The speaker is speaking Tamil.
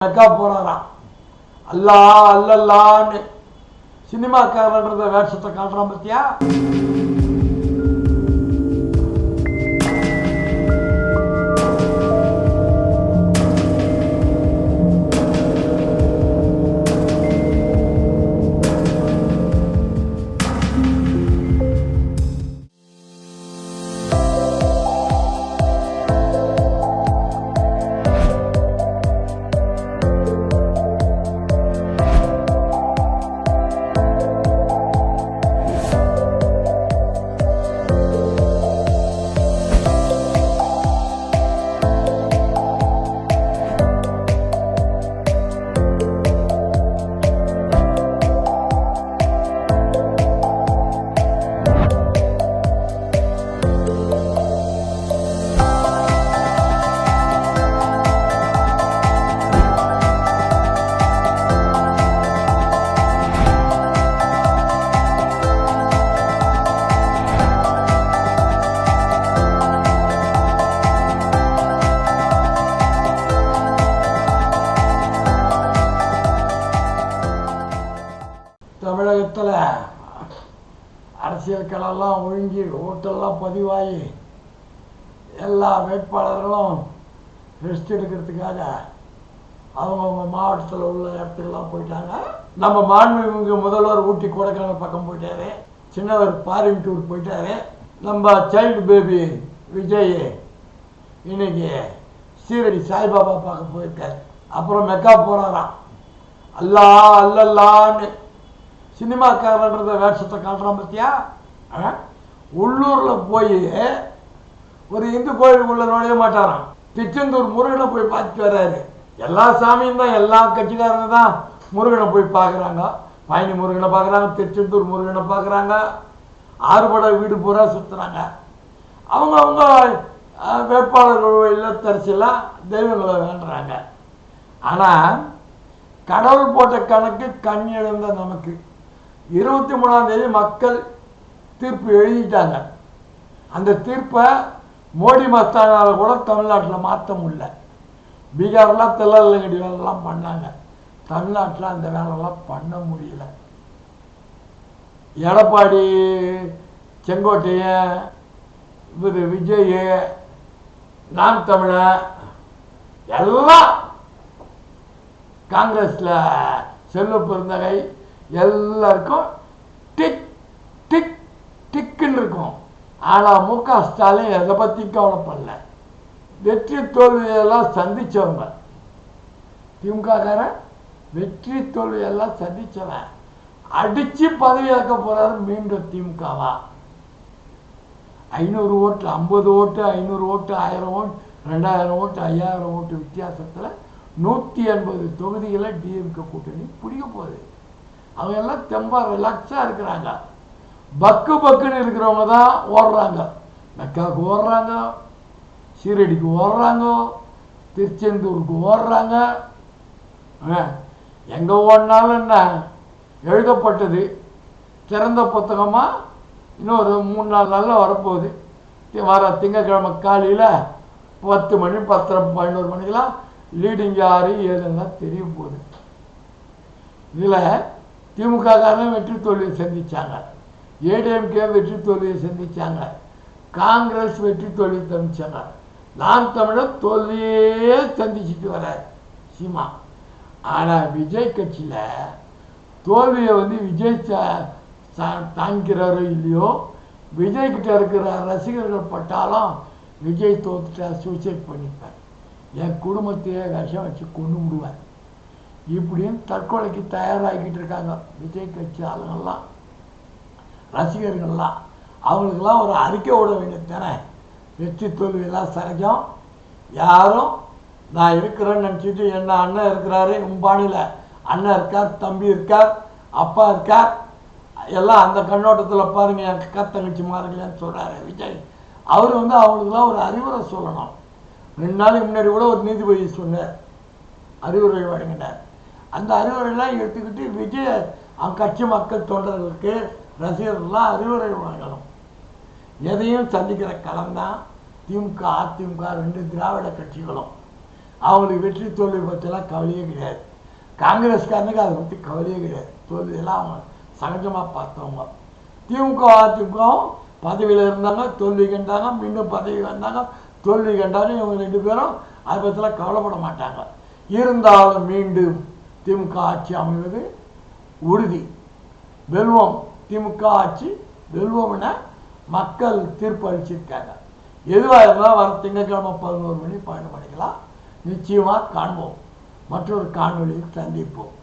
அக்கா போறாராம் அல்லா அல்லல்லான்னு சினிமாக்காரன்றத வேஷத்தை காட்டுறான் பத்தியா. தமிழகத்தில் அரசியல் களெல்லாம் ஒழுங்கி ஓட்டெல்லாம் பதிவாகி எல்லா வேட்பாளர்களும் ரெஸ்ட் எடுக்கிறதுக்காக அவங்கவுங்க மாவட்டத்தில் உள்ள இடத்துக்கெல்லாம் போயிட்டாங்க. நம்ம மாண்புமிகு முதல்வர் ஊட்டி கொடைக்கானல் பக்கம் போயிட்டாரு, சின்னவர் ஃபாரின் டூர் போயிட்டாரு. நம்ம சைல்டு பேபி விஜய் இன்னைக்கு சீரடி சாய்பாபா பார்க்க போயிருக்காரு. அப்புறம் மெக்கா போறாராம் அல்லா அல்லல்லான்னு சினிமாக்காரன்றத வேஷத்தை காட்டுறான் பத்தியா. உள்ளூரில் போய் ஒரு இந்து கோயிலுக்குள்ள நுழைய மாட்டாராம். திருச்செந்தூர் முருகனை போய் பார்த்துட்டு வர்றாரு. எல்லா சாமியும் தான், எல்லா கட்சிக்காரங்க தான் முருகனை போய் பார்க்குறாங்க. பழனி முருகனை பார்க்குறாங்க, திருச்செந்தூர் முருகனை பார்க்குறாங்க, ஆறுபடை வீடு பூரா சுற்றுறாங்க. அவங்க வேட்பாளர்கள் இல்லத்தரசியெல்லாம் தெய்வங்களை வேண்டுறாங்க. ஆனால் கடவுள் போட்ட கணக்கு கண் இழந்த நமக்கு 23ஆம் தேதி மக்கள் தீர்ப்பு எழுதிட்டாங்க. அந்த தீர்ப்பை மோடி மஸ்தானால் கூட தமிழ்நாட்டில் மாற்ற முடியல. பீகார்லாம் தெல்லங்கடி வேலைலாம் பண்ணாங்க, தமிழ்நாட்டில் அந்த வேலைலாம் பண்ண முடியல. எடப்பாடி, செங்கோட்டையன், இவர் விஜய், நாம் தமிழர் எல்லாம் காங்கிரஸில் செல்வ பெருந்தகை எல்லாருக்கும் டிக் டிக் டிக்குன்னு இருக்கும். ஆனால் முக ஸ்டாலின் எதை பற்றி கவலைப்படல. வெற்றி தோல்வியெல்லாம் சந்தித்தவங்க திமுககாரன், வெற்றி தோல்வியெல்லாம் சந்தித்தவன் அடித்து பதவியாக்க போகிறாரு மீண்டும் திமுகவா. 500 ஓட்டு, 50 ஓட்டு, 500 ஓட்டு, 1000 ஓட்டு, 2000 ஓட்டு, 5000 ஓட்டு வித்தியாசத்தில் 180 தொகுதிகளை டிஎம்கே கூட்டணி பிடிக்க போகுது. அவங்க எல்லாம் தெம்பா ரிலாக்ஸாக இருக்கிறாங்க. பக்கு பக்குன்னு இருக்கிறவங்க தான் ஓடுறாங்க. மெக்காவுக்கு ஓடுறாங்க, சீரடிக்கு ஓடுறாங்க, திருச்செந்தூருக்கு ஓடுறாங்க. எங்கே ஓடினாலும் என்ன எழுதப்பட்டது திறந்த புத்தகமாக இன்னொரு 3-4 நாளில் வரப்போகுது. வர திங்கக்கிழமை காலையில் 10 மணி 10:30 11 மணிக்கெல்லாம் லீடிங் யார் ஏதெல்லாம் தெரிய போகுது. இதில் திமுககாரன் வெற்றி தோல்வியை சந்தித்தாங்க, ஏடிஎம்கே வெற்றி தோல்வியை சந்தித்தாங்க, காங்கிரஸ் வெற்றி தோல்வியை சந்தித்தாங்க. நாம் தமிழர் தோல்வியே சந்திச்சுட்டு வரார் சீமா. ஆனால் விஜய் கட்சியில் தோல்வியை விஜய் தாங்கிக்கிறாரோ இல்லையோ, விஜய்கிட்ட இருக்கிற ரசிகர்கள் பட்டாலும் விஜய் தோத்துட்டா சூசைட் பண்ணிப்பார், என் குடும்பத்தையே விஷம் வச்சு கொண்டு விடுவார் இப்படின்னு தற்கொலைக்கு தயாராகிக்கிட்டு இருக்காங்க விஜய் கட்சி ஆளுங்கள்லாம், ரசிகர்கள்லாம். அவங்களுக்கெல்லாம் ஒரு அறிக்கை விட வேண்டியது தானே. வெற்றி தோல்வியெல்லாம் சகஜம். யாரும் நான் இருக்கிறேன்னு நினச்சிட்டு என்ன அண்ணன் இருக்கிறாரு, உம்பாணியில் அண்ணன் இருக்கார், தம்பி இருக்கார், அப்பா இருக்கார், எல்லாம் அந்த கண்ணோட்டத்தில் பாருங்கள் என் அக்கா தங்கச்சி மாறுங்களேன்னு சொல்கிறாரு விஜய். அவர் அவங்களுக்குலாம் ஒரு அறிவுரை சொல்லணும். 2 நாளைக்கு முன்னாடி கூட ஒரு நீதிபதி சொன்னார், அறிவுரை வழங்கினார். அந்த அறிவுரையெல்லாம் எடுத்துக்கிட்டு விஜய் அவங்க கட்சி மக்கள் தொண்டர்களுக்கு ரசிகர்கள்லாம் அறிவுரை வழங்கணும். எதையும் சந்திக்கிற களம் தான் திமுக அதிமுக ரெண்டு திராவிட கட்சிகளும். அவங்களுக்கு வெற்றி தோல்வி பற்றியெல்லாம் கவலையே கிடையாது. காங்கிரஸ்காரனுக்கு அதை பற்றி கவலையே கிடையாது. தோல்வியெல்லாம் அவங்க சகஜமாக பார்த்தவங்க. திமுக அதிமுகவும் பதவியில் இருந்தாங்க, தோல்வி கண்டாங்க, மீண்டும் பதவி வந்தாங்க, தோல்வி கண்டாங்க. இவங்க 2 பேரும் அதை பற்றிலாம் கவலைப்பட மாட்டாங்க. இருந்தாலும் மீண்டும் திமுக ஆட்சி அமைவது உறுதி. வெல்வோம், திமுக ஆட்சி வெல்வோம் என மக்கள் தீர்ப்பு அளிச்சிருக்காங்க. எதுவாக இருந்தாலும் வர திங்கட்கிழமை 11 மணி 12 மணிக்கெல்லாம் நிச்சயமாக காண்போம். மற்றொரு காணொலியில் சந்திப்போம்.